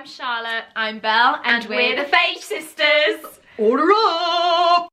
I'm Charlotte. I'm Belle, and we're the Phage Sisters. Order up!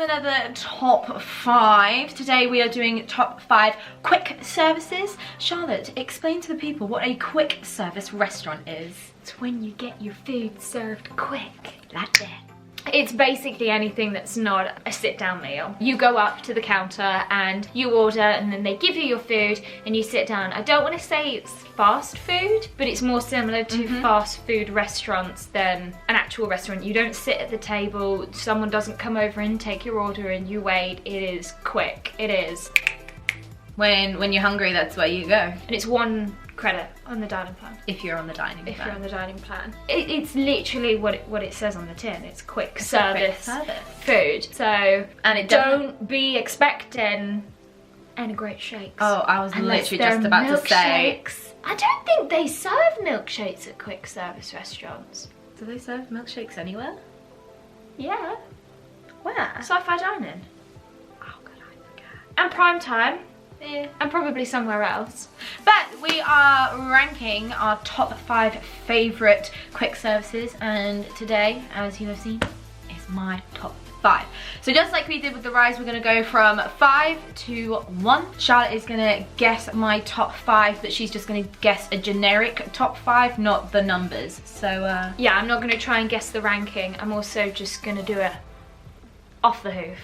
Another top 5. Today we are doing top 5 quick services. Charlotte, explain to the people what a quick service restaurant is. It's when you get your food served quick, like that. It's basically anything that's not a sit-down meal. You go up to the counter and you order, and then they give you your food and you sit down. I don't want to say it's fast food, but it's more similar to fast food restaurants than an actual restaurant. You don't sit at the table, someone doesn't come over and take your order and you wait. It is quick. It is. When you're hungry, that's where you go. And it's 1 credit on the dining plan. If you're on the dining plan. If you're on the dining plan. It's literally what it says on the tin. It's quick service food. So, and it don't be expecting any great shakes. Oh, I was literally just about to say. I don't think they serve milkshakes at quick service restaurants. Do they serve milkshakes anywhere? Yeah. Where? Sci-fi dining. Oh god, I forget. And prime time. Yeah, and probably somewhere else. But we are ranking our top 5 favourite quick services, and today, as you have seen, is my top 5. So just like we did with the rice, we're going to go from 5 to 1. Charlotte is going to guess my top 5, but she's just going to guess a generic top 5, not the numbers. So yeah, I'm not going to try and guess the ranking. I'm also just going to do it off the hoof.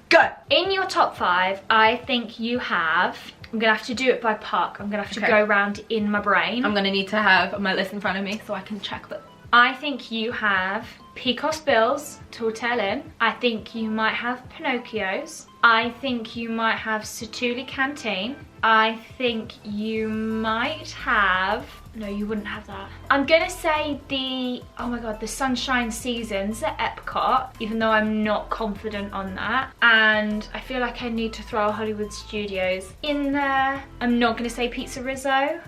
Go! In your top 5, I think you have, I'm going to have to do it by park. I'm going to have to go round in my brain. I'm going to need to have my list in front of me so I can check that. I think you have Pecos Bills, Tortellin. I think you might have Pinocchio's. I think you might have Satuli Canteen. I think you might have... No, you wouldn't have that. I'm gonna say the, oh my god, the Sunshine Seasons at Epcot, even though I'm not confident on that. And I feel like I need to throw Hollywood Studios in there. I'm not gonna say Pizza Rizzo.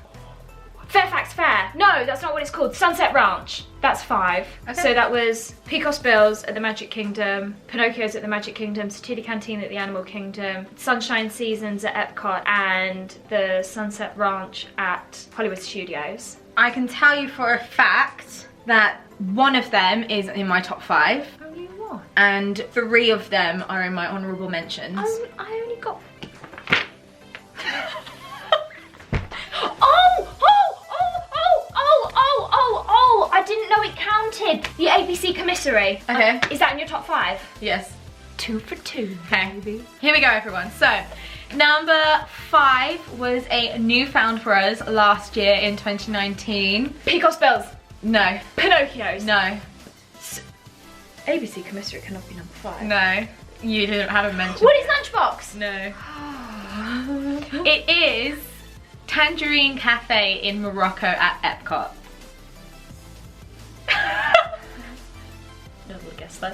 Fairfax Fair. No, that's not what it's called. Sunset Ranch. That's 5. Okay. So that was Pecos Bills at the Magic Kingdom, Pinocchio's at the Magic Kingdom, Satuli Canteen at the Animal Kingdom, Sunshine Seasons at Epcot, and the Sunset Ranch at Hollywood Studios. I can tell you for a fact that one of them is in my top 5. Only 1? And 3 of them are in my honourable mentions. I only got... I didn't know it counted. The ABC Commissary. Okay. Is that in your top 5? Yes. 2 for 2, okay. baby. Here we go, everyone. So, number 5 was a new found for us last year in 2019. Pecos Bills. No. Pinocchio's. No. ABC Commissary cannot be number 5. No. You haven't mentioned. Woody's Lunchbox. No. It is Tangerine Cafe in Morocco at Epcot. No one guessed that.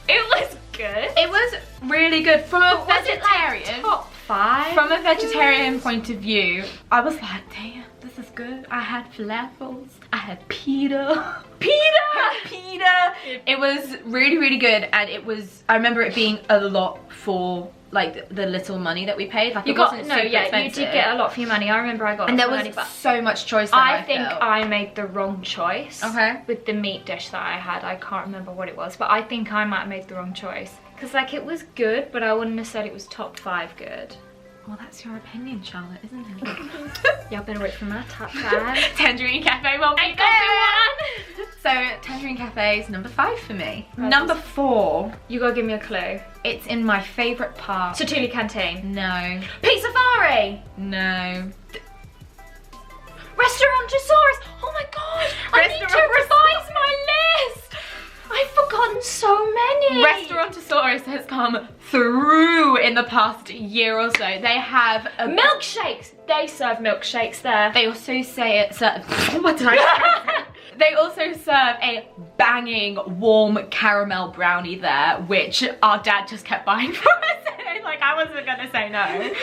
It was good. It was really good from a vegetarian. Was it like top 5? From a vegetarian point of view, I was like, damn, this is good. I had falafels. I had pita. Pita. It was really, really good, and it was. I remember it being a lot for like the little money that we paid. Like, you it got wasn't no, super yeah, expensive. you did get a lot for your money. I remember I got. And there was money, so much choice. I think I made the wrong choice. Okay. With the meat dish that I had, I can't remember what it was, but I think I might have made the wrong choice because like it was good, but I wouldn't have said it was top 5 good. Well, that's your opinion, Charlotte, isn't it? Yeah, I've been away from that top 5. Tangerine Cafe will be there. So Tangerine Cafe is number 5 for me. Right. Number 4. You gotta give me a clue. It's in my favourite park. Satuli Canteen. No. Pizza Safari. No. Restaurantosaurus. Oh my god. I need to revise my list. I've forgotten so many. Restaurantosaurus has come through in the past year or so. They have milkshakes. They serve milkshakes there. They also say what did I say? They also serve a banging warm caramel brownie there, which our dad just kept buying for us. Like, I wasn't gonna say no.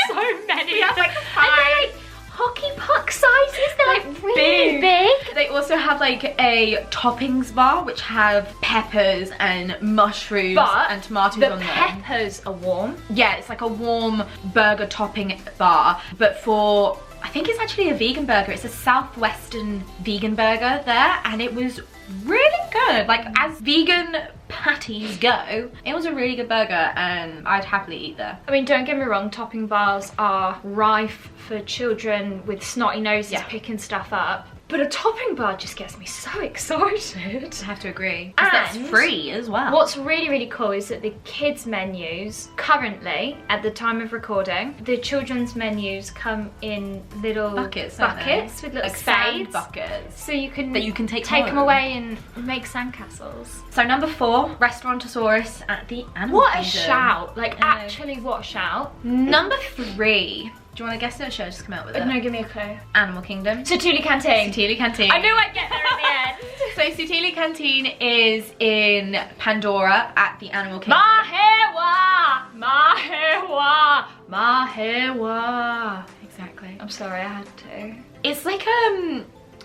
So many. We have like 5. And they're like hockey puck sizes. They're like really big. They also have like a toppings bar, which have peppers and mushrooms and tomatoes on them. The peppers are warm. Yeah, it's like a warm burger topping bar, but for, I think it's actually a vegan burger. It's a southwestern vegan burger there, and it was really good. Like, as vegan patties go, it was a really good burger, and I'd happily eat there. I mean, don't get me wrong, topping bars are rife for children with snotty noses picking stuff up. But a topping bar just gets me so excited. I have to agree. And that's free as well. What's really, really cool is that the kids' menus, currently, at the time of recording, the children's menus come in little buckets with little like spades. Sand buckets. So you can take home. them away and make sandcastles. So number 4, Restaurantosaurus at the Animal Kingdom. What a shout. Like, actually, what a shout. Number 3. Do you want to guess it, or should I just come out with it? No, give me a clue. Animal Kingdom. Satuli Canteen. Satuli Canteen. I knew I'd get there at the end. So Satuli Canteen is in Pandora at the Animal Kingdom. Mahewa! Mahewa! Mahewa! Exactly. I'm sorry, I had to. It's like,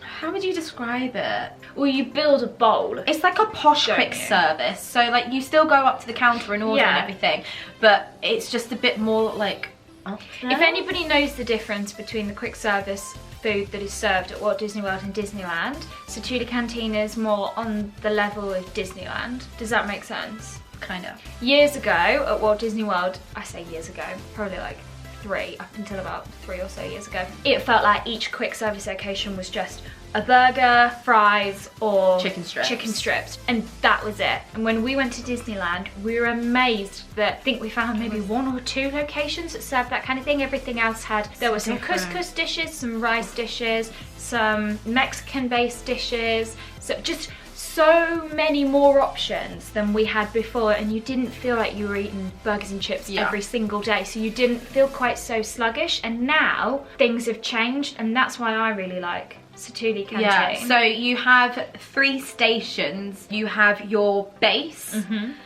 how would you describe it? Well, you build a bowl. It's like a posh quick service. So like, you still go up to the counter and order and everything, but it's just a bit more like, if anybody knows the difference between the quick service food that is served at Walt Disney World and Disneyland, Satuli Canteen is more on the level of Disneyland. Does that make sense? Kind of. Years ago at Walt Disney World, I say years ago, probably like 3, up until about 3 or so years ago, it felt like each quick service location was just a burger, fries, or chicken strips. And that was it. And when we went to Disneyland, we were amazed that I think we found maybe 1 or 2 locations that served that kind of thing. Everything else there were some couscous dishes, some rice dishes, some Mexican-based dishes, so just so many more options than we had before, and you didn't feel like you were eating burgers and chips every single day, so you didn't feel quite so sluggish. And now things have changed, and that's why I really like Satuli Canteen. Yeah, so you have 3 stations. You have your base,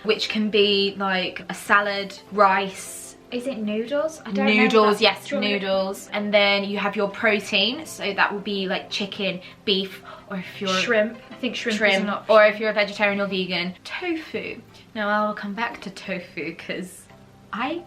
which can be like a salad, rice. Is it noodles? I don't know. Noodles, yes, noodles. And then you have your protein, so that will be like chicken, beef, or if you're... shrimp. I think shrimp is an option. Or if you're a vegetarian or vegan. Tofu. Now I'll come back to tofu because I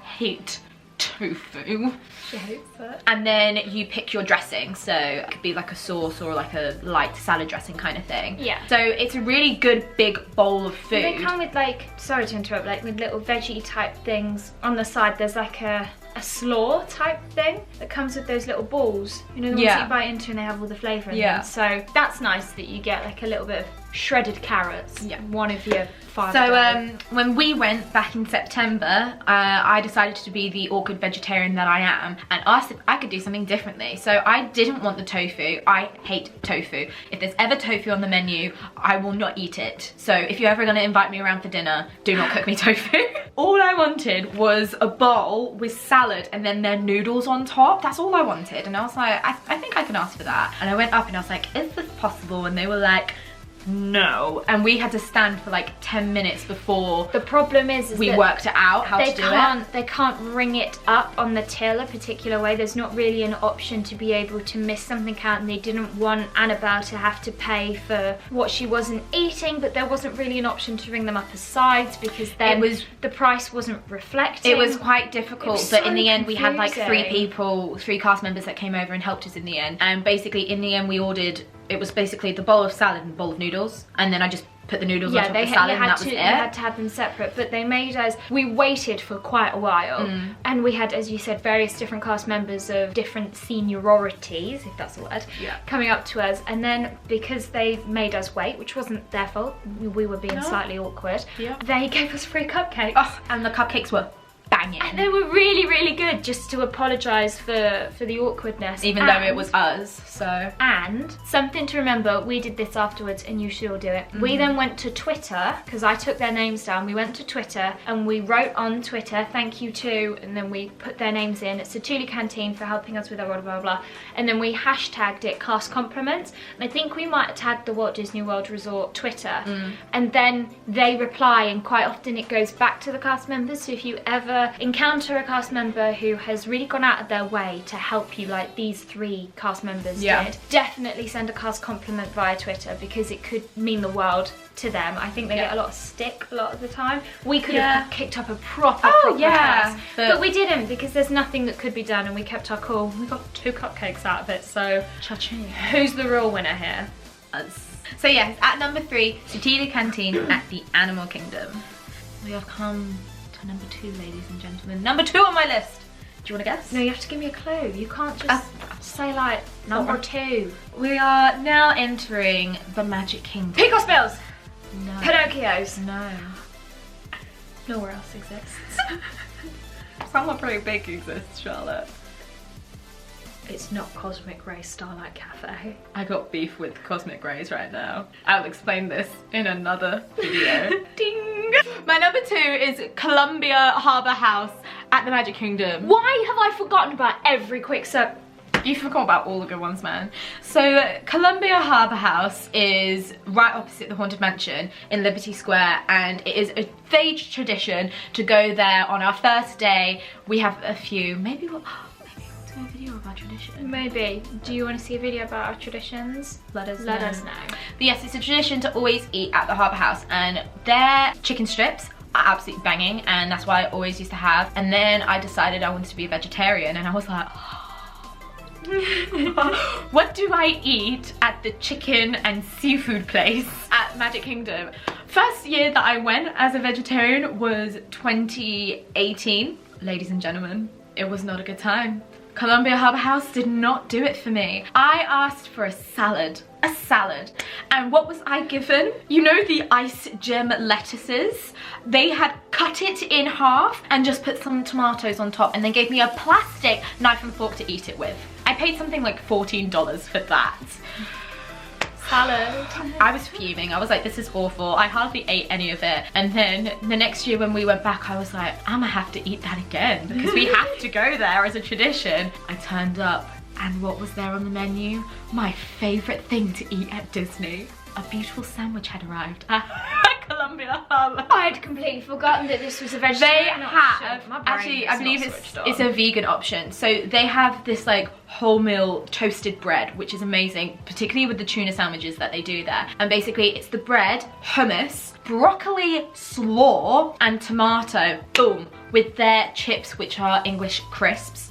hate tofu. She hates it. And then you pick your dressing, so it could be like a sauce or like a light salad dressing kind of thing. Yeah. So it's a really good big bowl of food. They come with like, sorry to interrupt, like with little veggie type things on the side. There's like a slaw type thing that comes with those little balls, you know, the ones that you bite into and they have all the flavour in them. So that's nice that you get like a little bit of shredded carrots, one of your 5 So when we went back in September, I decided to be the awkward vegetarian that I am and asked if I could do something differently. So I didn't want the tofu. I hate tofu. If there's ever tofu on the menu, I will not eat it. So if you're ever going to invite me around for dinner, do not cook me tofu. All I wanted was a bowl with salad and then their noodles on top. That's all I wanted. And I was like, I think I can ask for that. And I went up and I was like, is this possible? And they were like, no. And we had to stand for like 10 minutes before the problem is we worked it out how to do it. They can't ring it up on the till a particular way. There's not really an option to be able to miss something out, and they didn't want Annabelle to have to pay for what she wasn't eating, but there wasn't really an option to ring them up as sides because then the price wasn't reflecting. It was quite difficult, but in the end we had like 3 cast members that came over and helped us in the end. And basically in the end we ordered, it was basically the bowl of salad and bowl of noodles, and then I just put the noodles on top of the salad and that was it. You had to have them separate, but they made us, we waited for quite a while, and we had, as you said, various different cast members of different seniorities, if that's the word, coming up to us, and then because they made us wait, which wasn't their fault, we were being slightly awkward, they gave us free cupcakes. Oh, and the cupcakes were banging. And they were really, really good, just to apologise for the awkwardness. Even though it was us, so. And something to remember, we did this afterwards and you should all do it. We then went to Twitter, because I took their names down. We went to Twitter and we wrote on Twitter, thank you to, and then we put their names in. It's Satuli Canteen for helping us with our blah, blah, blah. And then we hashtagged it cast compliments. And I think we might have tagged the Walt Disney World Resort Twitter. And then they reply, and quite often it goes back to the cast members. So if you ever encounter a cast member who has really gone out of their way to help you, like these 3 cast members did, definitely send a cast compliment via Twitter, because it could mean the world to them. I think they get a lot of stick a lot of the time. We could have kicked up a proper fuss, but we didn't, because there's nothing that could be done, and we kept our cool. We got 2 cupcakes out of it, so Cha-ching. Who's the real winner here? Us. So yes, at number 3, Satuli Canteen at the Animal Kingdom. We have come to number 2, ladies and gentlemen. Number 2 on my list. Do you want to guess? No, you have to give me a clue. You can't just say like number 2. We are now entering the Magic Kingdom. Pecos Bills. No. Pinocchios. No. Nowhere else exists. Someone pretty big exists, Charlotte. It's not Cosmic Ray Starlight Cafe. I got beef with Cosmic Rays right now. I'll explain this in another video. Ding! My number 2 is Columbia Harbour House at the Magic Kingdom. Why have I forgotten about every quick serve? You forgot about all the good ones, man. So Columbia Harbour House is right opposite the Haunted Mansion in Liberty Square, and it is a stage tradition to go there on our first day. We have a few, maybe we'll do a video of our tradition. Maybe. Do you want to see a video about our traditions? Let us know. But yes, it's a tradition to always eat at the Harbour House, and their chicken strips are absolutely banging, and that's why I always used to have. And then I decided I wanted to be a vegetarian, and I was like, what do I eat at the chicken and seafood place at Magic Kingdom? First year that I went as a vegetarian was 2018. Ladies and gentlemen, it was not a good time. Columbia Harbour House did not do it for me. I asked for a salad. And what was I given? You know the ice gem lettuces? They had cut it in half and just put some tomatoes on top, and then gave me a plastic knife and fork to eat it with. I paid something like $14 for that. Salad. I was fuming. I was like, this is awful. I hardly ate any of it. And then the next year when we went back, I was like, I'm gonna have to eat that again, because we have to go there as a tradition. I turned up, and what was there on the menu? My favorite thing to eat at Disney. A beautiful sandwich had arrived at Columbia Harbour. I had completely forgotten that this was a vegetarian They option. have, actually, I believe it's a vegan option. So they have this like wholemeal toasted bread, which is amazing, particularly with the tuna sandwiches that they do there. And basically it's the bread, hummus, broccoli slaw, and tomato, boom, with their chips, which are English crisps.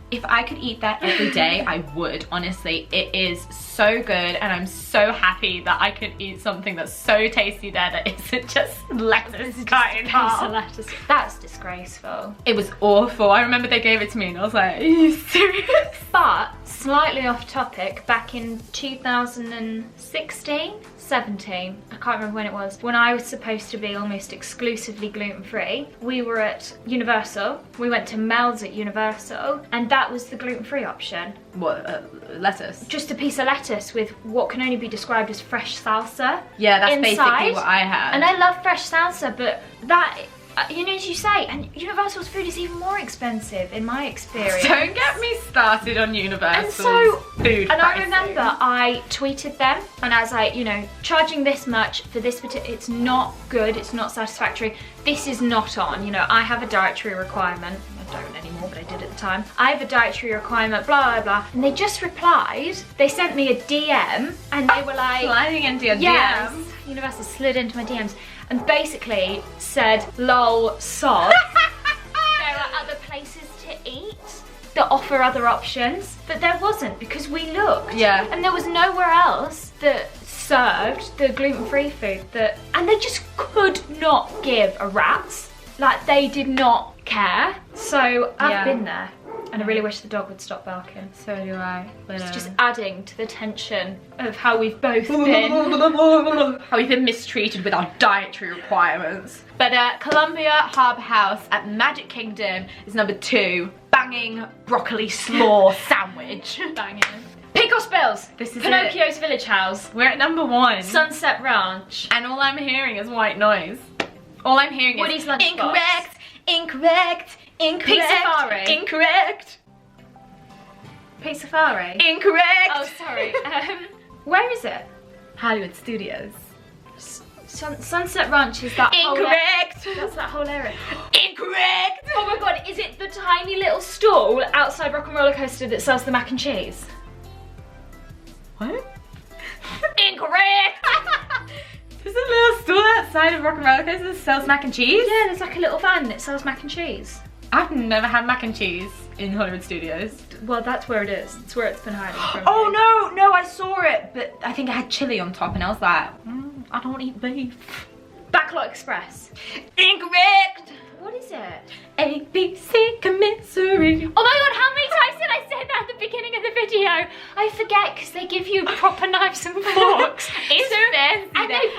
If I could eat that every day, I would, honestly. It is so good, and I'm so happy that I could eat something that's so tasty there that isn't just lettuce cut in half. Lettuce. That's disgraceful. It was awful. I remember they gave it to me and I was like, are you serious? But, slightly off topic, back in 2016, 17, I can't remember when it was, when I was supposed to be almost exclusively gluten-free, we were at Universal. We went to Mel's at Universal, and that was the gluten-free option. What, lettuce? Just a piece of lettuce with what can only be described as fresh salsa. Yeah, that's inside. basically what I had. And I love fresh salsa, but that, you know, as you say, and Universal's food is even more expensive in my experience. Don't get me started on Universal's food And pricing. I remember I tweeted them, and I was like, you know, charging this much for this particular, it's not good, it's not satisfactory, this is not on, you know, I have a dietary requirement. I don't anymore, but I did at the time. I have a dietary requirement, blah, blah, blah. And they just replied, they sent me a DM, and they were like, sliding into your yes, DMs. Universal slid into my DMs, and basically said, lol, sod. There are other places to eat that offer other options, but there wasn't, because we looked. Yeah. And there was nowhere else that served the gluten-free food that, and they just could not give a rat's. Like, they did not care. So I've been there. And I really wish the dog would stop barking. So do I. But, it's just adding to the tension of how we've both been. How we've been mistreated with our dietary requirements. But Columbia Harbour House at Magic Kingdom is number 2. Banging broccoli slaw sandwich. Banging. Pecos Bills. This is Pinocchio's Village House. We're at number 1. Sunset Ranch. And all I'm hearing is white noise. All I'm hearing Woody's is Lunchbox. incorrect, incorrect, incorrect, Pig Safari. incorrect, Pig Safari. incorrect. Oh, sorry. Where is it? Hollywood Studios. Sunset Ranch is that Incorrect. That's that whole area. Incorrect. Oh my god, is it the tiny little stall outside Rock and Roller Coaster that sells the mac and cheese? What? Incorrect. There's a little store outside of Rock and Roller Coaster that sells mac and cheese? Yeah, there's like a little van that sells mac and cheese. I've never had mac and cheese in Hollywood Studios. Well, that's where it is. It's where it's been hiding from. Oh no, I saw it, but I think it had chili on top and I was like, I don't eat beef. Backlot Express. Incorrect. What is it? ABC Commissary. Oh my god, how many times did I say that at the beginning of the video? I forget because they give you proper knives and forks. It's fancy. And they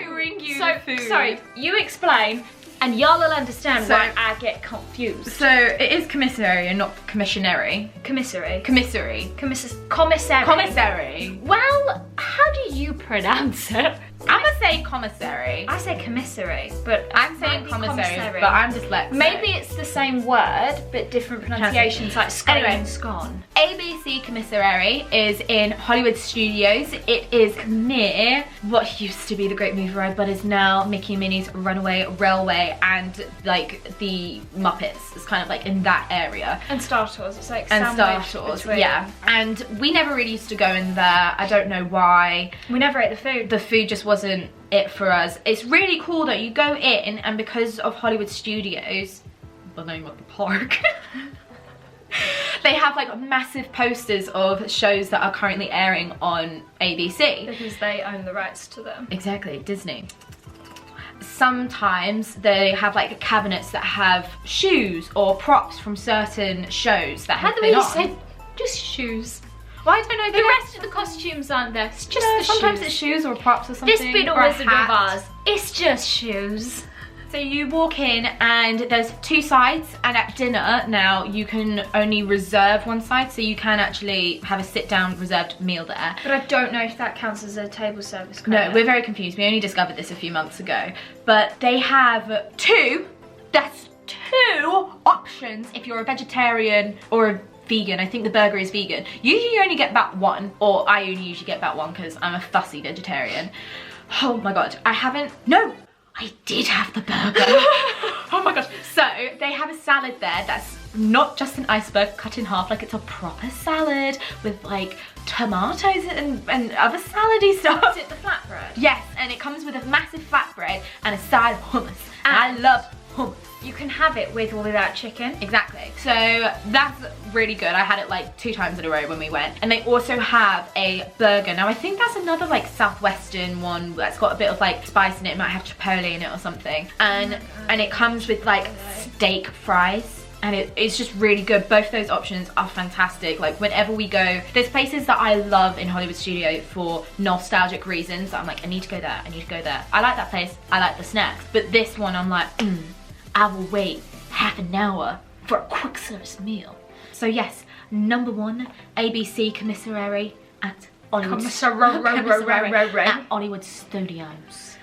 bring you the food. Sorry, you explain and y'all will understand why I get confused. So it is commissary and not commissionary. Commissary. Commissary. Commissary. Commissary. Well, how do you pronounce it? I'm gonna say commissary. I say commissary, but I'm saying commissary, but I'm dyslexic. Maybe it's the same word, but different pronunciations, like scone and scone. ABC Commissary is in Hollywood Studios. It is near what used to be the Great Movie Ride, but is now Mickey and Minnie's Runaway Railway and like the Muppets. It's kind of like in that area. And Star Tours, it's like and Star Tours, yeah. And we never really used to go in there. I don't know why. We never ate the food. The food just wasn't it for us. It's really cool though. You go in and because of Hollywood Studios, the name of the park, they have like massive posters of shows that are currently airing on ABC. Because they own the rights to them. Exactly, Disney. Sometimes they have like cabinets that have shoes or props from certain shows that have been on. How do we say just shoes? Well, I don't know. The rest of the costumes aren't there. It's just the sometimes shoes. it's shoes or props or something. This bit or a Wizard of hat. Oz. It's just shoes. So you walk in and there's 2 sides, and at dinner now you can only reserve one side, so you can actually have a sit-down reserved meal there. But I don't know if that counts as a table service credit. No, we're very confused. We only discovered this a few months ago. But they have 2 options if you're a vegetarian or a vegan. I think the burger is vegan. Usually you only get about 1, or I only usually get about 1 because I'm a fussy vegetarian. Oh my god, I did have the burger. Oh my gosh. So they have a salad there that's not just an iceberg cut in half, like it's a proper salad with like tomatoes and other salady stuff. Is it the flatbread? Yes, and it comes with a massive flatbread and a side of hummus. And I love hummus. You can have it with or without chicken. Exactly. So that's really good. I had it like 2 times in a row when we went. And they also have a burger. Now I think that's another like southwestern one that's got a bit of like spice in it. It might have chipotle in it or something. And it comes with like steak fries. And it's just really good. Both those options are fantastic. Like whenever we go, there's places that I love in Hollywood Studio for nostalgic reasons. I'm like, I need to go there, I need to go there. I like that place, I like the snacks. But this one I'm like, I will wait half an hour for a quick service meal. So yes, number 1, ABC Commissary at Hollywood Studios.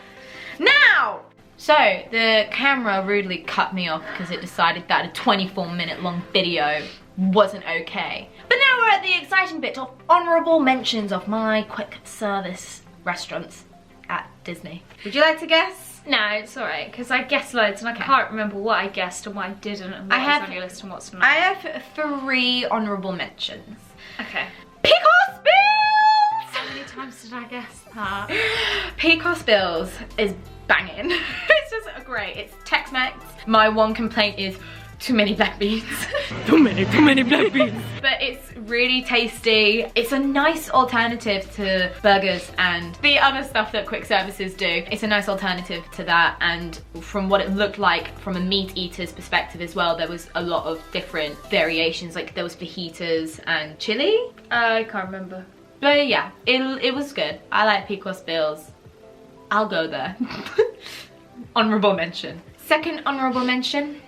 Now! So, the camera rudely cut me off because it decided that a 24-minute long video wasn't okay. But now we're at the exciting bit of honourable mentions of my quick service restaurants at Disney. Would you like to guess? No, it's alright, because I guessed loads and I can't remember what I guessed and what I didn't and what was on your list and what's not. I have 3 honourable mentions. Okay. Pecos Bills! How many times did I guess that? Pecos Bills is banging. It's just great. It's Tex-Mex. My one complaint is too many black beans. Too many black beans. But it's really tasty. It's a nice alternative to burgers and the other stuff that quick services do. It's a nice alternative to that, and from what it looked like from a meat eater's perspective as well, there was a lot of different variations. Like there was fajitas and chili. I can't remember. But yeah, it was good. I like Picos Bills. I'll go there. Honorable mention. Second honorable mention,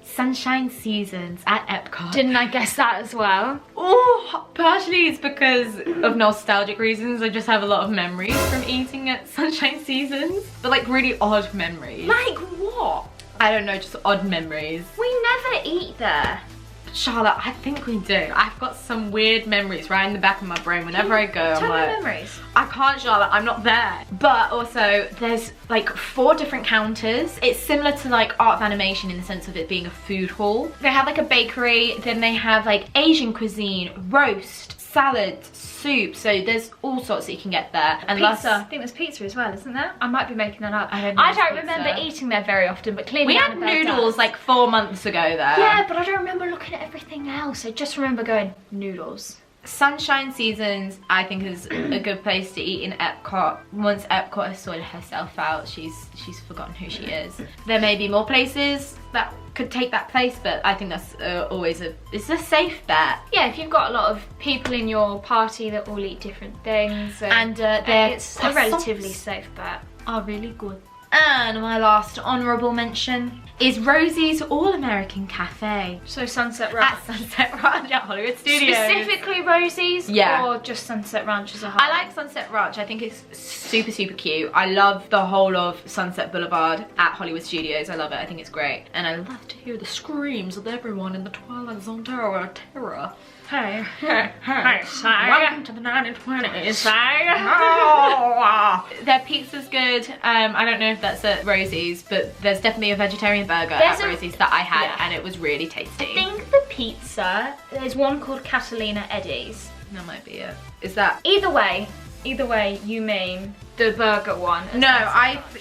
Sunshine Seasons at Epcot. Didn't I guess that as well? Oh, partially it's because of nostalgic reasons. I just have a lot of memories from eating at Sunshine Seasons, but like really odd memories. Like what? I don't know, just odd memories. We never eat there. Charlotte, I think we do. I've got some weird memories right in the back of my brain. Whenever I go, I'm like, memories. I can't, Charlotte, I'm not there. But also, there's like 4 different counters. It's similar to like Art of Animation in the sense of it being a food hall. They have like a bakery, then they have like Asian cuisine, roast, salad, soup. So there's all sorts that you can get there. And Pizza. I think there's pizza as well, isn't there? I might be making that up. I don't remember eating there very often, but clearly we had Annabelle noodles does. like 4 months ago there. Yeah, but I don't remember looking at everything else. I just remember going, noodles. Sunshine Seasons, I think, is a good place to eat in Epcot. Once Epcot has sorted herself out, she's forgotten who she is. There may be more places that could take that place, but I think that's always it's a safe bet. Yeah, if you've got a lot of people in your party that all eat different things, And it's a relatively safe bet. are really good. And my last honourable mention is Rosie's All-American Cafe So Sunset Ranch. at Sunset Ranch at Hollywood Studios. Specifically Rosie's? Yeah. Or just Sunset Ranch as a whole? I like Sunset Ranch. I think it's super, super cute. I love the whole of Sunset Boulevard at Hollywood Studios. I love it. I think it's great. And I love to hear the screams of everyone in the Twilight Zone Tower of Terror. Hey. Hey, Welcome to the 1920s. Oh. Their pizza's good. I don't know if that's at Rosie's, but there's definitely a vegetarian burger There's at a- Rosie's that I had, yeah. and it was really tasty. I think the pizza, there's one called Catalina Eddie's. That might be it. Is that? Either way, you mean the burger one. No,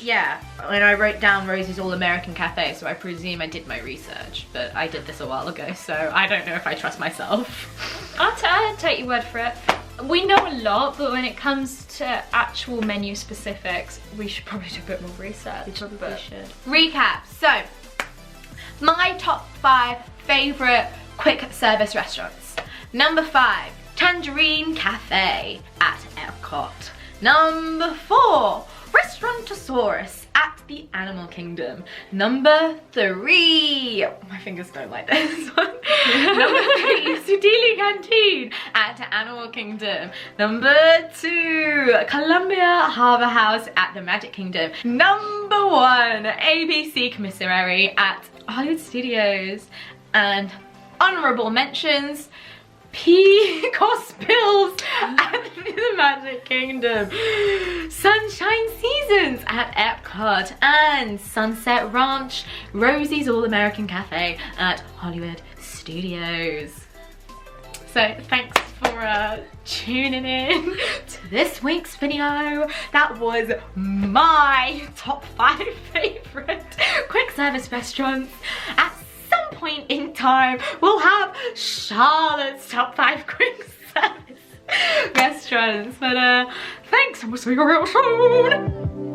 yeah. When I wrote down Rosie's All-American Cafe, so I presume I did my research, but I did this a while ago, so I don't know if I trust myself. I'll take your word for it. We know a lot, but when it comes to actual menu specifics, we should probably do a bit more research. We should. Recap. So, my top 5 favourite quick service restaurants. Number 5, Tangerine Cafe at Epcot. Number 4, Restaurantosaurus at the Animal Kingdom. Number 3, my fingers don't like this one. Number 3, Sudili Canteen at Animal Kingdom. Number 2, Columbia Harbour House at the Magic Kingdom. Number 1, ABC Commissary at Hollywood Studios. And honourable mentions, Picos Bills at the Magic Kingdom, Sunshine Seasons at Epcot, and Sunset Ranch, Rosie's All-American Cafe at Hollywood Studios. So thanks for tuning in to this week's video. That was my top 5 favourite quick service restaurants. At some point in time, we'll have Charlotte's top 5 quick service restaurants. But thanks, and we'll see you real soon.